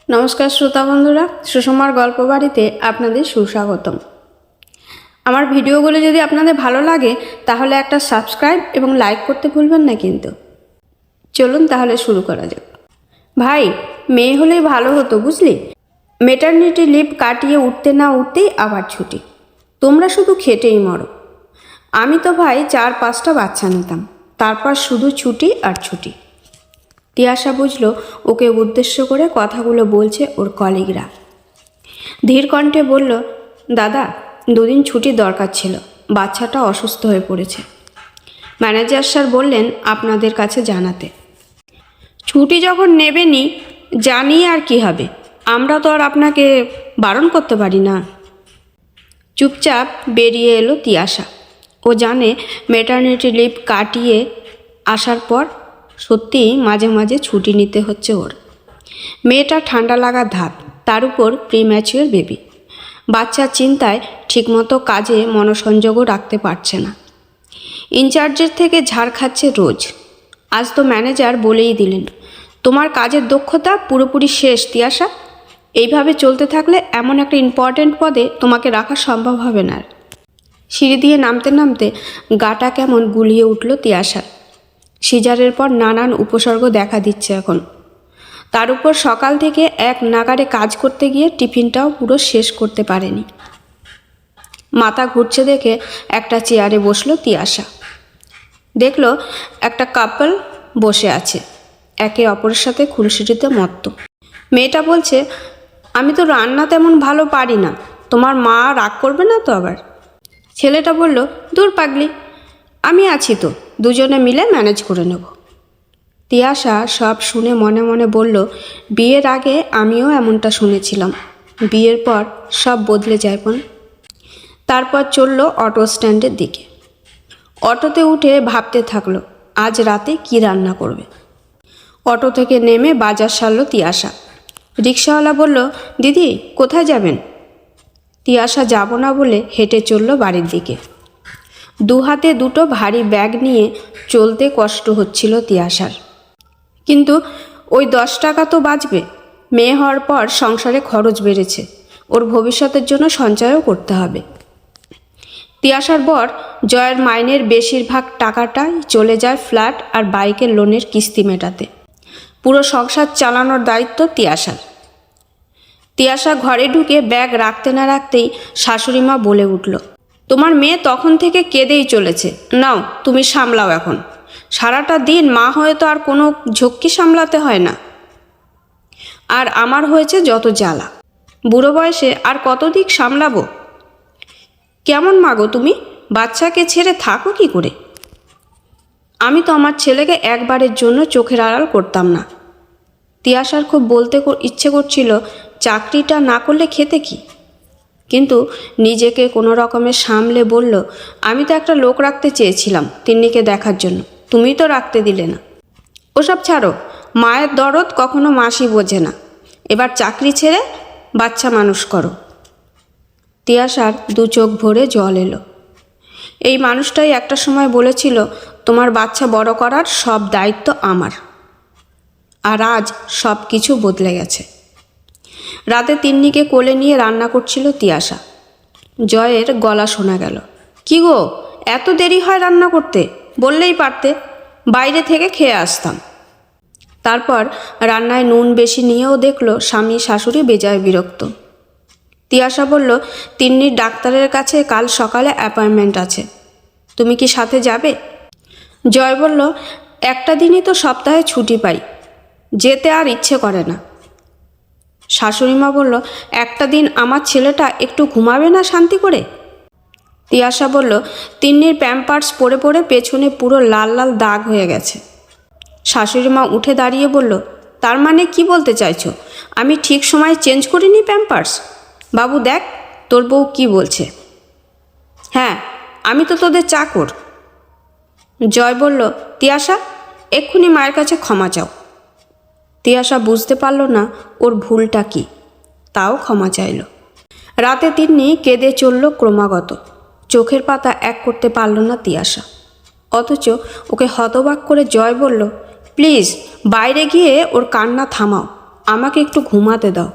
নমস্কার শ্রোতা বন্ধুরা, সুষমার গল্প বাড়িতে আপনাদের সুস্বাগতম। আমার ভিডিওগুলো যদি আপনাদের ভালো লাগে তাহলে একটা সাবস্ক্রাইব এবং লাইক করতে ভুলবেন না কিন্তু। চলুন তাহলে শুরু করা যাক। ভাই, মেয়ে হলেই ভালো হতো বুঝলি। মেটারনিটি লিভ কাটিয়ে উঠতে না উঠতেই আবার ছুটি। তোমরা শুধু খেটেই মরো। আমি তো ভাই 4-5টা বাচ্চা নিতাম, তারপর শুধু ছুটি আর ছুটি। তিয়াশা বুঝলো ওকে উদ্দেশ্য করে কথাগুলো বলছে ওর কলিগরা। ধীর কণ্ঠে বলল, দাদা 2 দিন ছুটির দরকার ছিল, বাচ্চাটা অসুস্থ হয়ে পড়েছে। ম্যানেজার স্যার বললেন আপনাদের কাছে জানাতে। ছুটি যখন নেবেনি জানিয়ে আর কি হবে, আমরা তো আর আপনাকে বারণ করতে পারি না। চুপচাপ বেরিয়ে এলো তিয়াশা। ও জানে মেটারনিটি লিভ কাটিয়ে আসার পর সত্যিই মাঝে মাঝে ছুটি নিতে হচ্ছে ওর। মেয়েটা ঠান্ডা লাগার ধাত, তার উপর প্রিম্যাচিওর বেবি। বাচ্চার চিন্তায় ঠিকমতো কাজে মনোসংযোগও রাখতে পারছে না। ইনচার্জের থেকে ঝাড় খাচ্ছে রোজ। আজ তো ম্যানেজার বলেই দিলেন, তোমার কাজের দক্ষতা পুরোপুরি শেষ তিয়াশা। এইভাবে চলতে থাকলে এমন একটা ইম্পর্ট্যান্ট পদে তোমাকে রাখা সম্ভব হবে না। সিঁড়ি দিয়ে নামতে নামতে গাটা কেমন গুলিয়ে উঠল তিয়াশার। সিজারের পর নানান উপসর্গ দেখা দিচ্ছে এখন। তার উপর সকাল থেকে এক নাগাড়ে কাজ করতে গিয়ে টিফিনটাও পুরো শেষ করতে পারেনি। মাথা ঘুরছে দেখে একটা চেয়ারে বসলো তিয়াশা। দেখলো একটা কাপল বসে আছে, একে অপরের সাথে খুনসুটিতে মত্ত। মেয়েটা বলছে, আমি তো রান্না তেমন ভালো পারি না, তোমার মা রাগ করবে না তো আবার? ছেলেটা বলল, দূর পাগলি, আমি আছি তো, দুজনে মিলে ম্যানেজ করে নেব। তিয়াশা সব শুনে মনে মনে বলল, বিয়ের আগে আমিও এমনটা শুনেছিলাম, বিয়ের পর সব বদলে যায় বোন। তারপর চলল অটো স্ট্যান্ডের দিকে। অটোতে উঠে ভাবতে থাকলো আজ রাতে কি রান্না করবে। অটো থেকে নেমে বাজার সারল তিয়াশা। রিক্সাওয়ালা বলল, দিদি কোথায় যাবেন? তিয়াশা যাব না বলে হেঁটে চলল বাড়ির দিকে। 2 হাতে 2টো ভারী ব্যাগ নিয়ে চলতে কষ্ট হচ্ছিল তিয়াশার। কিন্তু ওই 10 টাকা তো বাঁচবে। মেয়ে হওয়ার পর সংসারে খরচ বেড়েছে, ওর ভবিষ্যতের জন্য সঞ্চয়ও করতে হবে। তিয়াশার বর জয়ের মাইনের বেশিরভাগ টাকাটাই চলে যায় ফ্ল্যাট আর বাইকের লোনের কিস্তি মেটাতে। পুরো সংসার চালানোর দায়িত্ব তিয়াশার। তিয়াশা ঘরে ঢুকে ব্যাগ রাখতে না রাখতেই শাশুড়িমা বলে উঠল, তোমার মেয়ে তখন থেকে কেঁদেই চলেছে, নাও তুমি সামলাও এখন। সারাটা দিন মা হয়ে তো আর কোনো ঝক্কি সামলাতে হয় না। আর আমার হয়েছে যত জ্বালা, বুড়ো বয়সে আর কত দিক সামলাবো। কেমন মাগো তুমি, বাচ্চাকে ছেড়ে থাকো কি করে? আমি তো আমার ছেলেকে একবারের জন্য চোখের আড়াল করতাম না। তিয়াশার খুব বলতে ইচ্ছে করছিল, চাকরিটা না করলে খেতে কি, কিন্তু নিজেকে কোনো রকমে সামলে বলল, আমি তো একটা লোক রাখতে চেয়েছিলাম তিন্নিকে দেখার জন্য, তুমি তো রাখতে দিলে না। ওসব ছাড়ো, মায়ের দরদ কখনো মাসি বোঝে না। এবার চাকরি ছেড়ে বাচ্চা মানুষ করো। তিয়াশার 2 চোখ ভরে জল এলো। এই মানুষটাই একটা সময় বলেছিল, তোমার বাচ্চা বড় করার সব দায়িত্ব আমার। আর আজ সব কিছু বদলে গেছে। রাতে তিন্নিকে কোলে নিয়ে রান্না করছিল তিয়াশা। জয়ের গলা শোনা গেল, কি গো এত দেরি হয় রান্না করতে? বললেই পারতে, বাইরে থেকে খেয়ে আসতাম। তারপর রান্নায় নুন বেশি নিয়েও দেখলো স্বামী শাশুড়ি বেজায় বিরক্ত। তিয়াশা বলল, তিন্নির ডাক্তারের কাছে কাল সকালে অ্যাপয়েন্টমেন্ট আছে, তুমি কি সাথে যাবে? জয় বলল, একটা দিনই তো সপ্তাহে ছুটি পাই, যেতে আর ইচ্ছে করে না। শাশুড়িমা বলল, একটা দিন আমার ছেলেটা একটু ঘুমাবে না শান্তি করে? তিয়াশা বলল, তিন্নির প্যাম্পার্স পরে পরে পেছনে পুরো লাল লাল দাগ হয়ে গেছে। শাশুড়িমা উঠে দাঁড়িয়ে বলল, তার মানে কি বলতে চাইছো, আমি ঠিক সময় চেঞ্জ করিনি প্যাম্পার্স? বাবু দেখ তোর বউ কি বলছে। হ্যাঁ, আমি তো তোদের চাকর। জয় বলল, তিয়াশা এক্ষুনি মায়ের কাছে ক্ষমা চাও। তিয়াশা বুঝতে পারল না ওর ভুলটা কি, তাও ক্ষমা চাইল। রাতে তিন্নি কেঁদে চলল ক্রমাগত। চোখের পাতা এক করতে পারল না তিয়াশা। অথচ ওকে হতবাক করে জয় বলল, প্লিজ বাইরে গিয়ে ওর কান্না থামাও, আমাকে একটু ঘুমাতে দাও।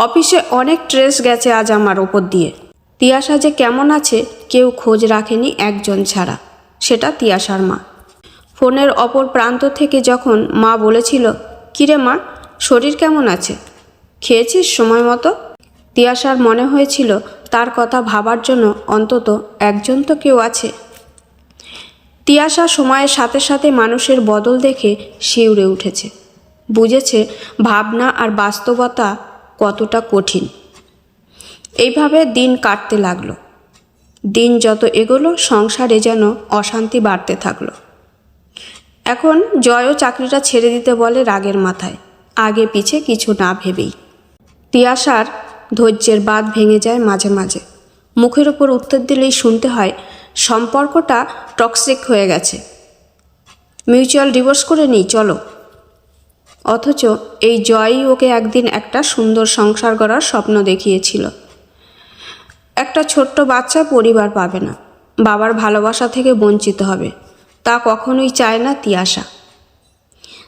অফিসে অনেক স্ট্রেস গেছে আজ আমার ওপর দিয়ে। তিয়াশা যে কেমন আছে কেউ খোঁজ রাখেনি একজন ছাড়া, সেটা তিয়াশার মা। ফোনের অপর প্রান্ত থেকে যখন মা বলেছিল, কিরে মা, শরীর কেমন আছে, খেয়েছিস সময় মতো? তিয়াশার মনে হয়েছিল তার কথা ভাবার জন্য অন্তত একজন তো কেউ আছে। তিয়াশা সময়ের সাথে সাথে মানুষের বদল দেখে শিউরে উঠেছে, বুঝেছে ভাবনা আর বাস্তবতা কতটা কঠিন। এইভাবে দিন কাটতে লাগলো। দিন যত এগোলো সংসারে যেন অশান্তি বাড়তে থাকলো। এখন জয়ও চাকরিটা ছেড়ে দিতে বলে রাগের মাথায়, আগে পিছে কিছু না ভেবেই। তিয়াশার ধৈর্যের বাঁধ ভেঙে যায় মাঝে মাঝে। মুখের ওপর উত্তর দিলেই শুনতে হয় সম্পর্কটা টক্সিক হয়ে গেছে, মিউচুয়াল ডিভোর্স করে নিই চলো। অথচ এই জয়ই ওকে একদিন একটা সুন্দর সংসার গড়ার স্বপ্ন দেখিয়েছিল। একটা ছোট্ট বাচ্চা পরিবার পাবে না, বাবার ভালোবাসা থেকে বঞ্চিত হবে, তা কখনোই চায় না তিয়াশা।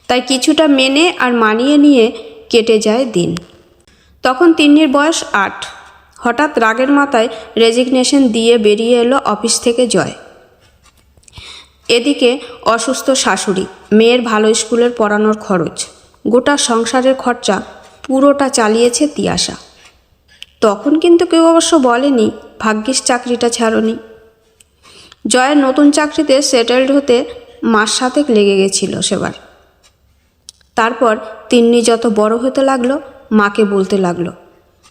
তাই কিছুটা মেনে আর মানিয়ে নিয়ে কেটে যায় দিন। তখন তিন্নির বয়স 8। হঠাৎ রাগের মাথায় রেজিগনেশন দিয়ে বেরিয়ে এলো অফিস থেকে জয়। এদিকে অসুস্থ শাশুড়ি, মেয়ের ভালো স্কুলের পড়ানোর খরচ, গোটা সংসারের খরচা পুরোটা চালিয়েছে তিয়াশা। তখন কিন্তু কেউ অবশ্য বলেনি ভাগ্যিস চাকরিটা ছাড়নি। জয়ের নতুন চাকরিতে সেটেলড হতে মাস 7 লেগে গেছিল সেবার। তারপর তিন্নি যত বড় হতে লাগলো মাকে বলতে লাগলো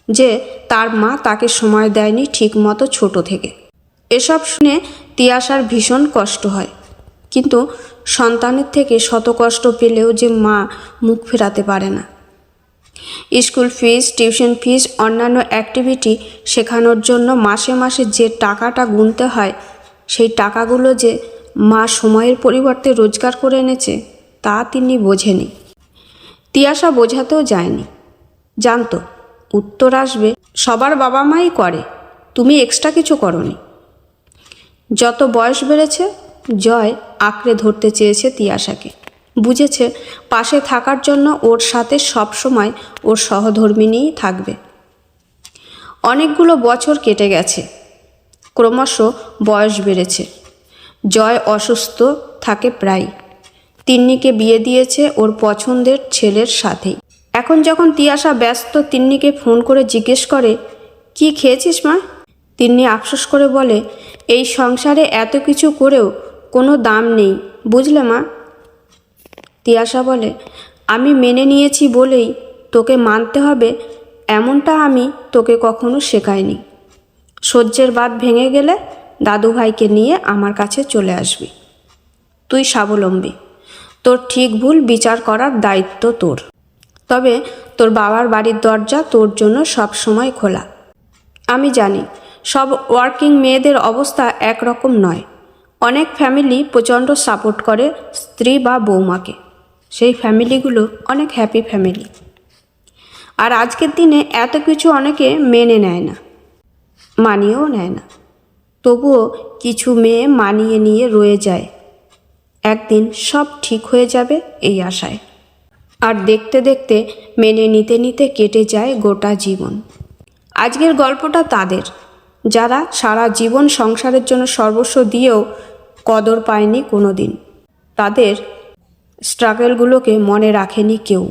যে তার মা তাকে সময় দেয়নি ঠিক মতো ছোট থেকে। এসব শুনে তিয়াশার ভীষণ কষ্ট হয়, কিন্তু সন্তানের থেকে শত কষ্ট পেলেও যে মা মুখ ফেরাতে পারে না। স্কুল ফিস, টিউশন ফিস, অন্যান্য অ্যাক্টিভিটি শেখানোর জন্য মাসে মাসে যে টাকাটা গুনতে হয়, সেই টাকাগুলো যে মা সময়ের পরিবর্তে রোজগার করে এনেছে তা তিনি বোঝেনি। তিয়াশা বোঝাতেও যায়নি, জানতো উত্তর আসবে সবার বাবা মাই করে, তুমি এক্সট্রা কিছু করনি। যত বয়স বেড়েছে জয় আঁকড়ে ধরতে চেয়েছে তিয়াশাকে, বুঝেছে পাশে থাকার জন্য ওর সাথে সবসময় ওর সহধর্মিণীই থাকবে। অনেকগুলো বছর কেটে গেছে, ক্রমশ বয়স বেড়েছে। জয় অসুস্থ থাকে প্রায়। তিন্নিকে বিয়ে দিয়েছে ওর পছন্দের ছেলের সাথেই। এখন যখন তিয়াশা ব্যস্ত, তিন্নিকে ফোন করে জিজ্ঞেস করে, কি খেয়েছিস মা? তিন্নি আফসোস করে বলে, এই সংসারে এত কিছু করেও কোনো দাম নেই, বুঝলে মা। তিয়াশা বলে, আমি মেনে নিয়েছি বলেই তোকে মানতে হবে এমনটা আমি তোকে কখনো শেখাইনি। সহ্যের বাঁধ ভেঙে গেলে দাদুভাইকে নিয়ে আমার কাছে চলে আসবি। তুই স্বাবলম্বী, তোর ঠিক ভুল বিচার করার দায়িত্ব তোর। তবে তোর বাবার বাড়ির দরজা তোর জন্য সব সময় খোলা। আমি জানি সব ওয়ার্কিং মেয়েদের অবস্থা একরকম নয়। অনেক ফ্যামিলি প্রচণ্ড সাপোর্ট করে স্ত্রী বা বৌমাকে, সেই ফ্যামিলিগুলো অনেক হ্যাপি ফ্যামিলি। আর আজকের দিনে এত কিছু অনেকে মেনে নেয় না, মানিয়েও নেয় না। তবুও কিছু মেয়ে মানিয়ে নিয়ে রয়ে যায়, একদিন সব ঠিক হয়ে যাবে এই আশায়। আর দেখতে দেখতে মেনে নিতে নিতে কেটে যায় গোটা জীবন। আজকের গল্পটা তাদের, যারা সারা জীবন সংসারের জন্য সর্বস্ব দিয়েও কদর পায়নি কোনো দিন। তাদের স্ট্রাগলগুলোকে মনে রাখেনি কেউ।